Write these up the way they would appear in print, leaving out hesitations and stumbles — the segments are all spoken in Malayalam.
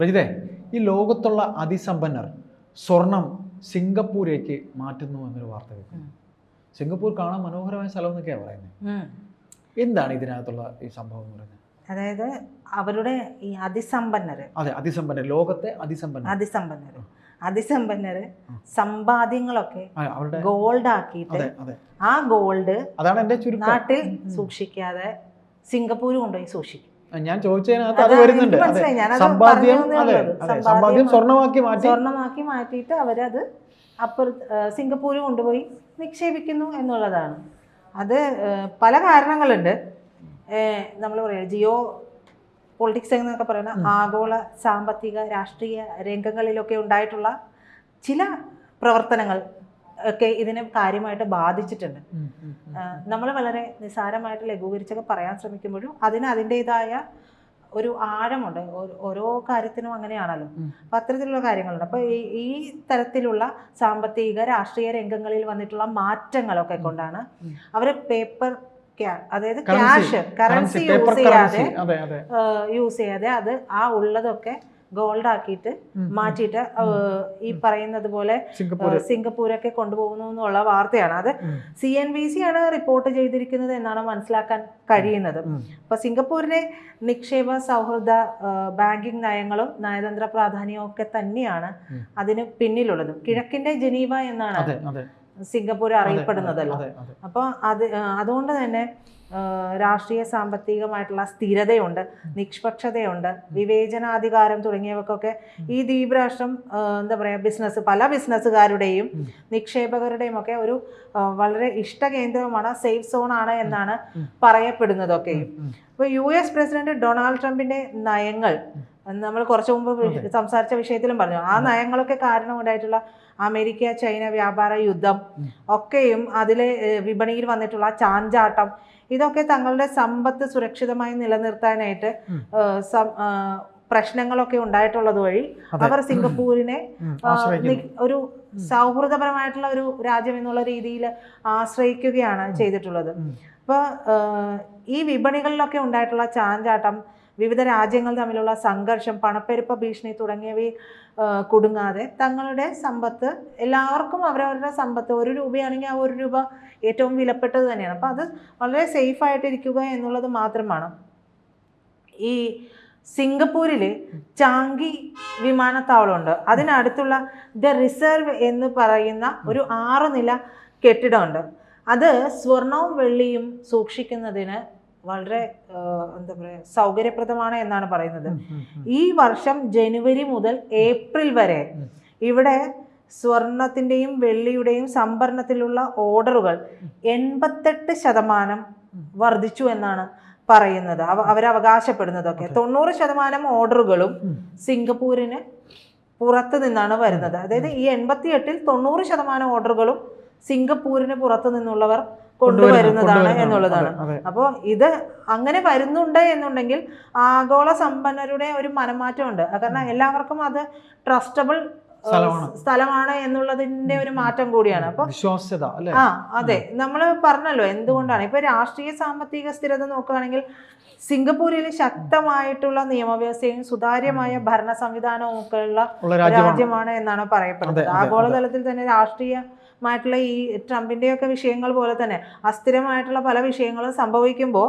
രജിതേ, ഈ ലോകത്തുള്ള അതിസമ്പന്നർ സ്വർണം സിംഗപ്പൂരേക്ക് മാറ്റുന്നു എന്നൊരു വാർത്ത കേൾക്കുന്നു. സിംഗപ്പൂർ കാണാൻ മനോഹരമായ സ്ഥലം എന്നൊക്കെയാണ് പറയുന്നത്. എന്താണ് ഇതിനകത്തുള്ള ഈ സംഭവം എന്ന് പറയുന്നത്? അതായത് അവരുടെ ഈ അതിസമ്പന്നര്, അതെ, അതിസമ്പന്നർ, ലോകത്തെ അതിസമ്പന്നര് സമ്പാദ്യങ്ങളൊക്കെ ഗോൾഡ് ആക്കിയിട്ട് ആ ഗോൾഡ് അതാണ് എന്റെ നാട്ടിൽ സൂക്ഷിക്കാതെ സിംഗപ്പൂർ കൊണ്ടുപോയി സൂക്ഷിക്കും. ഞാൻ ചോദിച്ചതിനകത്ത് അത് വരുന്നുണ്ട്. സമ്പാദ്യം സ്വർണമാക്കി മാറ്റിയിട്ട് അവരത് സിംഗപ്പൂര് കൊണ്ടുപോയി നിക്ഷേപിക്കുന്നു എന്നുള്ളതാണ്. അത് പല കാരണങ്ങളുണ്ട്. നമ്മൾ പറയാം ജിയോ പൊളിറ്റിക്സ് എന്നൊക്കെ പറയുന്ന ആഗോള സാമ്പത്തിക രാഷ്ട്രീയ രംഗങ്ങളിലൊക്കെ ഉണ്ടായിട്ടുള്ള ചില പ്രവർത്തനങ്ങൾ ഒക്കെ ഇതിനെ കാര്യമായിട്ട് ബാധിച്ചിട്ടുണ്ട്. നമ്മൾ വളരെ നിസ്സാരമായിട്ട് ലഘൂകരിച്ചൊക്കെ പറയാൻ ശ്രമിക്കുമ്പോഴും അതിൻ്റെതായ ഒരു ആഴമുണ്ട്. ഓരോ കാര്യത്തിനും അങ്ങനെയാണല്ലോ. അപ്പം അത്തരത്തിലുള്ള കാര്യങ്ങളുണ്ട്. അപ്പോൾ ഈ തരത്തിലുള്ള സാമ്പത്തിക രാഷ്ട്രീയ രംഗങ്ങളിൽ വന്നിട്ടുള്ള മാറ്റങ്ങളൊക്കെ കൊണ്ടാണ് അവർ പേപ്പർ അതായത് കറൻസി യൂസ് ചെയ്യാതെ അത് ആ ഉള്ളതൊക്കെ ഗോൾഡ് ആക്കിയിട്ട് മാറ്റിയിട്ട് ഈ പറയുന്നത് പോലെ സിംഗപ്പൂരൊക്കെ കൊണ്ടുപോകുന്നു എന്നുള്ള വാർത്തയാണ്. അത് CNBC ആണ് റിപ്പോർട്ട് ചെയ്തിരിക്കുന്നത് എന്നാണ് മനസ്സിലാക്കാൻ കഴിയുന്നത്. അപ്പൊ സിംഗപ്പൂരിലെ നിക്ഷേപ സൗഹൃദ ബാങ്കിങ് നയങ്ങളും നയതന്ത്ര പ്രാധാന്യവും ഒക്കെ തന്നെയാണ് അതിന് പിന്നിലുള്ളത്. കിഴക്കിന്റെ ജനീവ എന്നാണ് സിംഗപ്പൂർ അറിയപ്പെടുന്നതല്ലോ. അപ്പോൾ അതുകൊണ്ട് തന്നെ രാഷ്ട്രീയ സാമ്പത്തികമായിട്ടുള്ള സ്ഥിരതയുണ്ട്, നിഷ്പക്ഷതയുണ്ട്, വിവേചനാധികാരം തുടങ്ങിയവക്കൊക്കെ ഈ ദ്വീപ് രാഷ്ട്രം എന്താ പറയുക പല ബിസിനസ്സുകാരുടെയും നിക്ഷേപകരുടെയും ഒക്കെ ഒരു വളരെ ഇഷ്ടകേന്ദ്രമാണ്, സേഫ് സോൺ ആണ് എന്നാണ് പറയപ്പെടുന്നതൊക്കെയും. ഇപ്പോൾ US പ്രസിഡന്റ് ഡൊണാൾഡ് ട്രംപിന്റെ നയങ്ങൾ നമ്മൾ കുറച്ചു മുമ്പ് സംസാരിച്ച വിഷയത്തിലും പറഞ്ഞു. ആ നയങ്ങളൊക്കെ കാരണം ഉണ്ടായിട്ടുള്ള അമേരിക്ക ചൈന വ്യാപാര യുദ്ധം ഒക്കെയും അതിലെ വിപണിയിൽ വന്നിട്ടുള്ള ചാഞ്ചാട്ടം ഇതൊക്കെ തങ്ങളുടെ സമ്പത്ത് സുരക്ഷിതമായി നിലനിർത്താനായിട്ട് പ്രശ്നങ്ങളൊക്കെ ഉണ്ടായിട്ടുള്ളത് വഴി അവർ സിംഗപ്പൂരിനെ ഒരു സൗഹൃദപരമായിട്ടുള്ള ഒരു രാജ്യം എന്നുള്ള രീതിയിൽ ആശ്രയിക്കുകയാണ് ചെയ്തിട്ടുള്ളത്. അപ്പോൾ ഈ വിപണികളിലൊക്കെ ഉണ്ടായിട്ടുള്ള ചാഞ്ചാട്ടം, വിവിധ രാജ്യങ്ങൾ തമ്മിലുള്ള സംഘർഷം, പണപ്പെരുപ്പ ഭീഷണി തുടങ്ങിയവയിൽ കുടുങ്ങാതെ തങ്ങളുടെ സമ്പത്ത് എല്ലാവർക്കും അവരവരുടെ സമ്പത്ത് 1 രൂപയാണെങ്കിൽ ആ 1 രൂപ ഏറ്റവും വിലപ്പെട്ടത് തന്നെയാണ്. അപ്പം അത് വളരെ സേഫായിട്ടിരിക്കുക എന്നുള്ളത് മാത്രമാണ്. ഈ സിംഗപ്പൂരിൽ ചാങ്കി വിമാനത്താവളമുണ്ട്. അതിനടുത്തുള്ള ദ റിസർവ് എന്ന് പറയുന്ന ഒരു 6 നില കെട്ടിടമുണ്ട്. അത് സ്വർണവും വെള്ളിയും സൂക്ഷിക്കുന്നതിന് വളരെ എന്താ പറയുക സൗകര്യപ്രദമാണ് എന്നാണ് പറയുന്നത്. ഈ വർഷം ജനുവരി മുതൽ ഏപ്രിൽ വരെ ഇവിടെ സ്വർണത്തിൻ്റെയും വെള്ളിയുടെയും സംഭരണത്തിലുള്ള ഓർഡറുകൾ 88% വർദ്ധിച്ചു എന്നാണ് പറയുന്നത്. അവരവകാശപ്പെടുന്നതൊക്കെ 90% ഓർഡറുകളും സിംഗപ്പൂരിന് പുറത്തു നിന്നാണ് വരുന്നത്. അതായത് ഈ 88-ൽ 90% ഓർഡറുകളും സിംഗപ്പൂരിന് പുറത്തു നിന്നുള്ളവർ കൊണ്ടുവരുന്നതാണ് എന്നുള്ളതാണ്. അപ്പോൾ ഇത് അങ്ങനെ വരുന്നുണ്ട് എന്നുണ്ടെങ്കിൽ ആഗോള സമ്പന്നരുടെ ഒരു മനംമാറ്റമുണ്ട്. കാരണം എല്ലാവർക്കും അത് ട്രസ്റ്റബിൾ സ്ഥലമാണ് എന്നുള്ളതിന്റെ ഒരു മാറ്റം കൂടിയാണ്. അപ്പൊ അതെ, നമ്മൾ പറഞ്ഞല്ലോ എന്തുകൊണ്ടാണ്. ഇപ്പൊ രാഷ്ട്രീയ സാമ്പത്തിക സ്ഥിരത നോക്കുകയാണെങ്കിൽ സിംഗപ്പൂരിൽ ശക്തമായിട്ടുള്ള നിയമവ്യവസ്ഥയും സുതാര്യമായ ഭരണ സംവിധാനവും ഒക്കെ ഉള്ള രാജ്യമാണ് എന്നാണ് പറയപ്പെടുന്നത്. ആഗോളതലത്തിൽ തന്നെ രാഷ്ട്രീയമായിട്ടുള്ള ഈ ട്രംപിന്റെയൊക്കെ വിഷയങ്ങൾ പോലെ തന്നെ അസ്ഥിരമായിട്ടുള്ള പല വിഷയങ്ങളും സംഭവിക്കുമ്പോൾ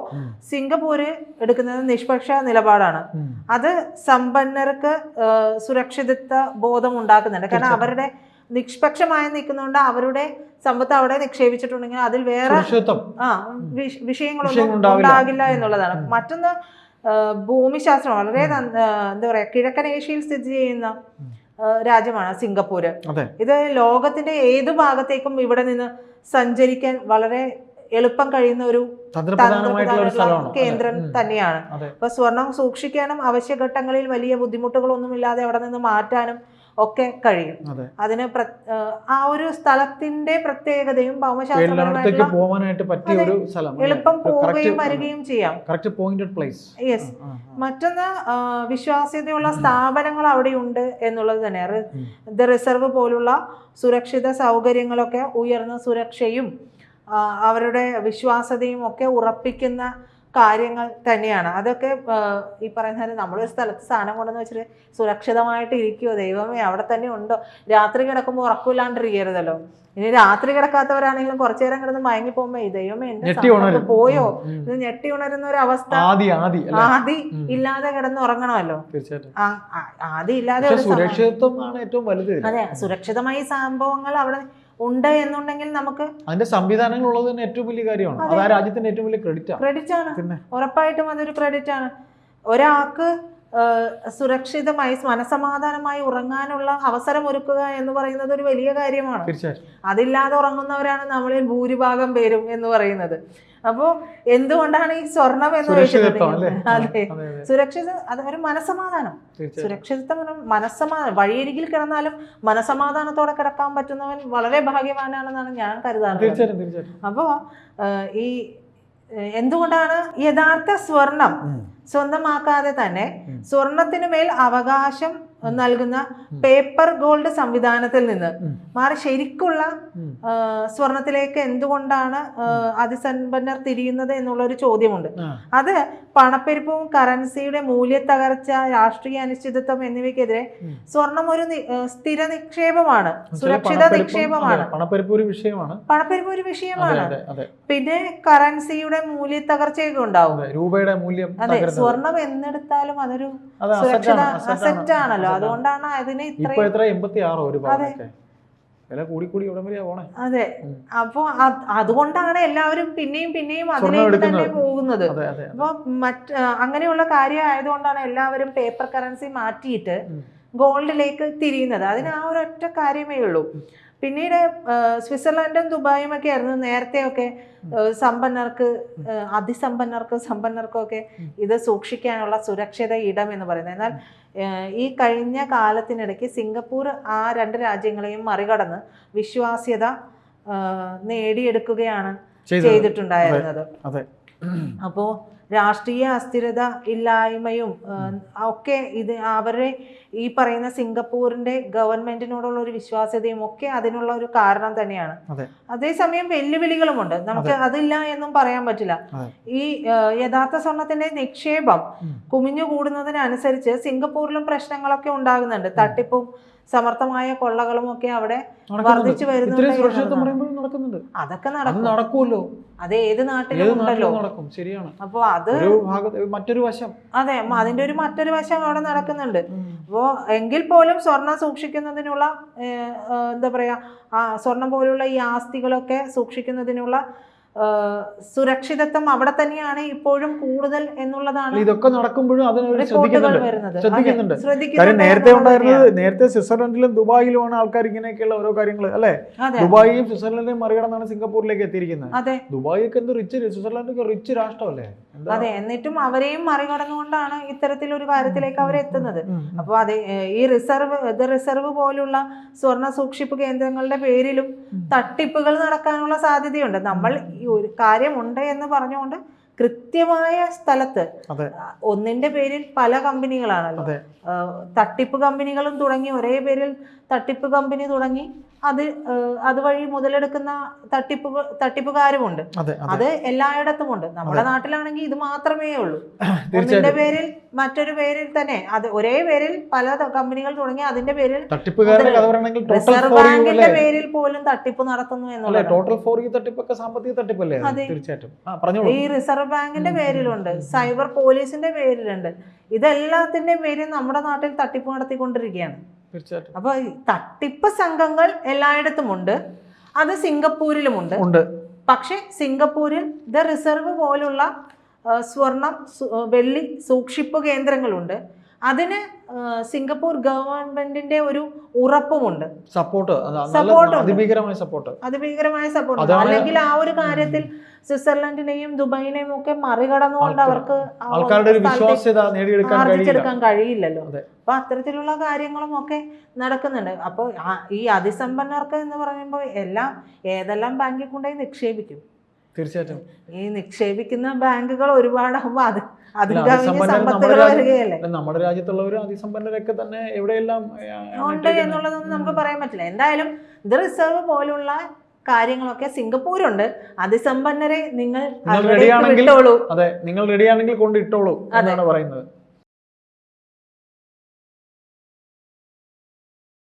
സിംഗപ്പൂര് എടുക്കുന്നത് നിഷ്പക്ഷ നിലപാടാണ്. അത് സമ്പന്നർക്ക് സുരക്ഷിതത്വ ബോധം ഉണ്ടാക്കുന്നുണ്ട്. കാരണം അവരുടെ നിഷ്പക്ഷമായി നിൽക്കുന്നതുകൊണ്ട് അവരുടെ സമ്പത്ത് അവിടെ നിക്ഷേപിച്ചിട്ടുണ്ടെങ്കിൽ അതിൽ വേറെ വിഷയങ്ങളൊന്നും ഉണ്ടാകില്ല എന്നുള്ളതാണ്. മറ്റൊന്ന് ഭൂമിശാസ്ത്രം വളരെ എന്താ പറയാ കിഴക്കൻ ഏഷ്യയിൽ സ്ഥിതി ചെയ്യുന്ന രാജ്യമാണ് സിംഗപ്പൂര്. ഇത് ലോകത്തിന്റെ ഏതു ഭാഗത്തേക്കും ഇവിടെ നിന്ന് സഞ്ചരിക്കാൻ വളരെ എളുപ്പം കഴിയുന്ന ഒരു കേന്ദ്രം തന്നെയാണ്. അപ്പൊ സ്വർണം സൂക്ഷിക്കാനും അവശ്യഘട്ടങ്ങളിൽ വലിയ ബുദ്ധിമുട്ടുകളൊന്നുമില്ലാതെ അവിടെ നിന്ന് മാറ്റാനും ഒക്കെ കഴിയും. അതിന് ആ ഒരു സ്ഥലത്തിന്റെ പ്രത്യേകതയും ഭൗമശാസ്ത്രപരമായിട്ട് എളുപ്പം പോവുകയും വരികയും ചെയ്യാം. യെസ്. മറ്റൊന്ന് വിശ്വാസ്യതയുള്ള സ്ഥാപനങ്ങൾ അവിടെ ഉണ്ട് എന്നുള്ളത് തന്നെയാണ്. ദ റിസർവ് പോലുള്ള സുരക്ഷിത സൗകര്യങ്ങളൊക്കെ ഉയർന്ന സുരക്ഷയും അവരുടെ വിശ്വാസ്യതയും ഒക്കെ ഉറപ്പിക്കുന്ന കാര്യങ്ങൾ തന്നെയാണ്. അതൊക്കെ ഈ പറയുന്ന നമ്മളൊരു സ്ഥലത്ത് സാധനം കൊണ്ടെന്ന് വെച്ചിട്ട് സുരക്ഷിതമായിട്ട് ഇരിക്കുമോ, ദൈവമേ അവിടെ തന്നെ ഉണ്ടോ, രാത്രി കിടക്കുമ്പോൾ ഉറക്കമില്ലാണ്ടിരിക്കരുതല്ലോ. ഇനി രാത്രി കിടക്കാത്തവരാണെങ്കിലും കുറച്ചു നേരം കിടന്ന് മയങ്ങി പോകുമ്പോ ദൈവമേ എന്റെ സാധനം പോയോ, ഇത് ഞെട്ടി ഉണരുന്ന ഒരു അവസ്ഥ ആദി ഇല്ലാതെ കിടന്ന് ഉറങ്ങണമല്ലോ. ആദി ഇല്ലാതെ സുരക്ഷിതത്വമാണ് ഏറ്റവും വലുത്. അതെ, സുരക്ഷിതമായി സംഭവങ്ങൾ അവിടെ ഉണ്ട് എന്നുണ്ടെങ്കിൽ നമുക്ക് അതിന്റെ സംവിധാനങ്ങൾ ഉള്ളത് തന്നെ ഏറ്റവും വലിയ കാര്യമാണ്. അത് ആ രാജ്യത്തിന്റെ ഏറ്റവും വലിയ ക്രെഡിറ്റ് ആണ്. ഉറപ്പായിട്ടും അതൊരു ക്രെഡിറ്റ് ആണ്. ഒരാൾക്ക് സുരക്ഷിതമായി മനസമാധാനമായി ഉറങ്ങാനുള്ള അവസരം ഒരുക്കുക എന്ന് പറയുന്നത് ഒരു വലിയ കാര്യമാണ്. അതില്ലാതെ ഉറങ്ങുന്നവരാണ് നമ്മളിൽ ഭൂരിഭാഗം പേരും എന്ന് പറയുന്നത്. അപ്പോ എന്തുകൊണ്ടാണ് ഈ സ്വർണം എന്ന് വെച്ചിട്ടുണ്ടെങ്കിൽ അതെ സുരക്ഷിത അത് ഒരു മനസമാധാനം, സുരക്ഷിതത്വം മനസ്സമാധാനം. വഴിയരികിൽ കിടന്നാലും മനസമാധാനത്തോടെ കിടക്കാൻ പറ്റുന്നവൻ വളരെ ഭാഗ്യവാനാണെന്നാണ് ഞാൻ കരുതാറുള്ളത്. അപ്പോ ഈ എന്തുകൊണ്ടാണ് യഥാർത്ഥ സ്വർണം സ്വന്തമാക്കാതെ തന്നെ സ്വർണത്തിനു മേൽ അവകാശം നൽകുന്ന പേപ്പർ ഗോൾഡ് സംവിധാനത്തിൽ നിന്ന് മാറി ശരിക്കുള്ള സ്വർണത്തിലേക്ക് എന്തുകൊണ്ടാണ് അതിസമ്പന്നർ തിരിയുന്നത് എന്നുള്ള ഒരു ചോദ്യമുണ്ട്. അത് പണപ്പെരുപ്പവും കറൻസിയുടെ മൂല്യത്തകർച്ച, രാഷ്ട്രീയ അനിശ്ചിതത്വം എന്നിവയ്ക്കെതിരെ സ്വർണം ഒരു സ്ഥിര നിക്ഷേപമാണ്, സുരക്ഷിത നിക്ഷേപമാണ്. പണപ്പെരുപ്പ് ഒരു വിഷയമാണ്. പിന്നെ കറൻസിയുടെ മൂല്യത്തകർച്ചയൊക്കെ ഉണ്ടാവും, രൂപയുടെ മൂല്യം. അതെ, സ്വർണം എന്നെടുത്താലും അതൊരു സുരക്ഷിത അസറ്റ് ആണല്ലോ. അതുകൊണ്ടാണ് അതിന് അതെ. അപ്പൊ അതുകൊണ്ടാണ് എല്ലാവരും പിന്നെയും അതിലേക്ക് തന്നെ പോകുന്നത്. അപ്പൊ അങ്ങനെയുള്ള കാര്യം ആയതുകൊണ്ടാണ് എല്ലാവരും പേപ്പർ കറൻസി മാറ്റിയിട്ട് ഗോൾഡിലേക്ക് തിരിയുന്നത്. അതിന് ആ ഒരൊറ്റ കാര്യമേ ഉള്ളൂ. പിന്നീട് സ്വിറ്റ്സർലൻഡും ദുബായും ഒക്കെ ആയിരുന്നു നേരത്തെയൊക്കെ സമ്പന്നർക്ക്, സമ്പന്നർക്കും ഒക്കെ ഇത് സൂക്ഷിക്കാനുള്ള സുരക്ഷിത ഇടം എന്ന് പറയുന്നത്. എന്നാൽ ഈ കഴിഞ്ഞ കാലത്തിനിടയ്ക്ക് സിംഗപ്പൂർ ആ രണ്ട് രാജ്യങ്ങളെയും മറികടന്ന് വിശ്വാസ്യത നേടിയെടുക്കുകയാണ് ചെയ്തിട്ടുണ്ടായിരുന്നത്. അപ്പോ രാഷ്ട്രീയ അസ്ഥിരത ഇല്ലായ്മയും ഒക്കെ ഇത് അവരുടെ ഈ പറയുന്ന സിംഗപ്പൂരിന്റെ ഗവൺമെന്റിനോടുള്ള ഒരു വിശ്വാസ്യതയും ഒക്കെ അതിനുള്ള ഒരു കാരണം തന്നെയാണ്. അതേസമയം വെല്ലുവിളികളുമുണ്ട്, നമുക്ക് അതില്ല എന്നും പറയാൻ പറ്റില്ല. ഈ യഥാർത്ഥ സ്വർണത്തിന്റെ നിക്ഷേപം കുമിഞ്ഞുകൂടുന്നതിനനുസരിച്ച് സിംഗപ്പൂരിലും പ്രശ്നങ്ങളൊക്കെ ഉണ്ടാകുന്നുണ്ട്. തട്ടിപ്പും സമർത്ഥമായ കൊള്ളകളും ഒക്കെ അവിടെ വർദ്ധിച്ചു വരുന്നുണ്ട്. അതൊക്കെ നടക്കുമല്ലോ, അത് ഏത് നാട്ടിലും ഉണ്ടല്ലോ. അപ്പൊ അത് മറ്റൊരു വശം, അതെ, അതിന്റെ ഒരു മറ്റൊരു വശം അവിടെ നടക്കുന്നുണ്ട്. അപ്പോ എങ്കിൽ പോലും സ്വർണം സൂക്ഷിക്കുന്നതിനുള്ള എന്താ പറയാ, സ്വർണം പോലുള്ള ഈ ആസ്തികളൊക്കെ സൂക്ഷിക്കുന്നതിനുള്ള സുരക്ഷിതത്വം അവിടെ തന്നെയാണ് ഇപ്പോഴും കൂടുതൽ എന്നുള്ളതാണ്. ഇതൊക്കെ നടക്കുമ്പോഴും ശ്രദ്ധിക്കുന്നുണ്ട്. നേരത്തെ സ്വിറ്റ്സർലൻഡിലും ദുബായിലുമാണ് ആൾക്കാർ ഇങ്ങനെയൊക്കെയുള്ള ഓരോ കാര്യങ്ങൾ അല്ലെ. ദുബായിയും സ്വിറ്റ്സർലൻഡിനെയും മറികടന്നാണ് സിംഗപ്പൂരിലേക്ക് എത്തിയിരിക്കുന്നത്. ദുബായ് ഒക്കെ എന്ത് റിച്ച്, സ്വിറ്റ്സർലൻഡ് റിച്ച് രാഷ്ട്രമല്ലേ. അതെ, എന്നിട്ടും അവരെയും മറികടന്നുകൊണ്ടാണ് ഇത്തരത്തിലൊരു കാര്യത്തിലേക്ക് അവർ എത്തുന്നത്. അപ്പോൾ അതെ, ഈ റിസർവ് പോലുള്ള സ്വർണ്ണ സൂക്ഷിപ്പ് കേന്ദ്രങ്ങളുടെ പേരിലും തട്ടിപ്പുകൾ നടക്കാനുള്ള സാധ്യതയുണ്ട്. നമ്മൾ ഈ ഒരു കാര്യമുണ്ട് എന്ന് പറഞ്ഞുകൊണ്ട് കൃത്യമായ സ്ഥലത്ത് ഒന്നിന്റെ പേരിൽ പല കമ്പനികളാണല്ലോ, തട്ടിപ്പ് കമ്പനികളും തുടങ്ങി, ഒരേ പേരിൽ തട്ടിപ്പ് കമ്പനി തുടങ്ങി അതുവഴി മുതലെടുക്കുന്ന തട്ടിപ്പുകാരുമുണ്ട്. അത് എല്ലായിടത്തും ഉണ്ട്. നമ്മുടെ നാട്ടിലാണെങ്കിൽ ഇത് മാത്രമേ ഉള്ളൂ. ഒന്നിന്റെ പേരിൽ മറ്റൊരു പേരിൽ തന്നെ അത് ഒരേ പേരിൽ പല കമ്പനികൾ തുടങ്ങി അതിന്റെ പേരിൽ റിസർവ് ബാങ്കിന്റെ പേരിൽ പോലും തട്ടിപ്പ് നടത്തുന്നു എന്നുള്ളത്. ഈ റിസർവ് ബാങ്കിന്റെ പേരിലുണ്ട്, സൈബർ പോലീസിന്റെ പേരിലുണ്ട്. ഇതെല്ലാത്തിന്റെ പേരിൽ നമ്മുടെ നാട്ടിൽ തട്ടിപ്പ് നടത്തിക്കൊണ്ടിരിക്കുകയാണ്. അപ്പൊ തട്ടിപ്പ് സംഘങ്ങൾ എല്ലായിടത്തും ഉണ്ട്, അത് സിംഗപ്പൂരിലുമുണ്ട്. പക്ഷെ സിംഗപ്പൂരിൽ ദ റിസർവ് പോലുള്ള സ്വർണം, വെള്ളി സൂക്ഷിപ്പ് കേന്ദ്രങ്ങളുണ്ട്. അതിന് സിംഗപ്പൂർ ഗവൺമെന്റിന്റെ ഒരു ഉറപ്പുമുണ്ട്, അതിഭീകരമായ സപ്പോർട്ട്. അല്ലെങ്കിൽ ആ ഒരു കാര്യത്തിൽ സ്വിറ്റ്സർലൻഡിനെയും ദുബായിനെയും ഒക്കെ മറികടന്നുകൊണ്ട് അവർക്ക് ആർജിച്ചെടുക്കാൻ കഴിയില്ലല്ലോ. അപ്പൊ അത്തരത്തിലുള്ള കാര്യങ്ങളും ഒക്കെ നടക്കുന്നുണ്ട്. അപ്പോൾ ഈ അതിസമ്പന്നർക്ക് എന്ന് പറയുമ്പോൾ ഏതെല്ലാം ബാങ്കിൽ കൊണ്ടുപോയി നിക്ഷേപിക്കും. തീർച്ചയായിട്ടും ഈ നിക്ഷേപിക്കുന്ന ബാങ്കുകൾ ഒരുപാടാകുമ്പോ സമ്പത്തുകൾ വരികയല്ലേ. നമ്മുടെ രാജ്യത്തുള്ളവർ അതിസമ്പന്നരൊക്കെ തന്നെ എവിടെയെല്ലാം ഉണ്ട് എന്നുള്ളതൊന്നും നമുക്ക് പറയാൻ പറ്റില്ല. എന്തായാലും ദ റിസർവ് പോലുള്ള കാര്യങ്ങളൊക്കെ സിംഗപ്പൂരുണ്ട്. അതിസമ്പന്നരെ നിങ്ങൾ ready ആണെങ്കിൽ വിട്ടോളൂ. അതെ, നിങ്ങൾ റെഡി ആണെങ്കിൽ കൊണ്ട് ഇട്ടോളൂ എന്നാണ് പറയുന്നത്.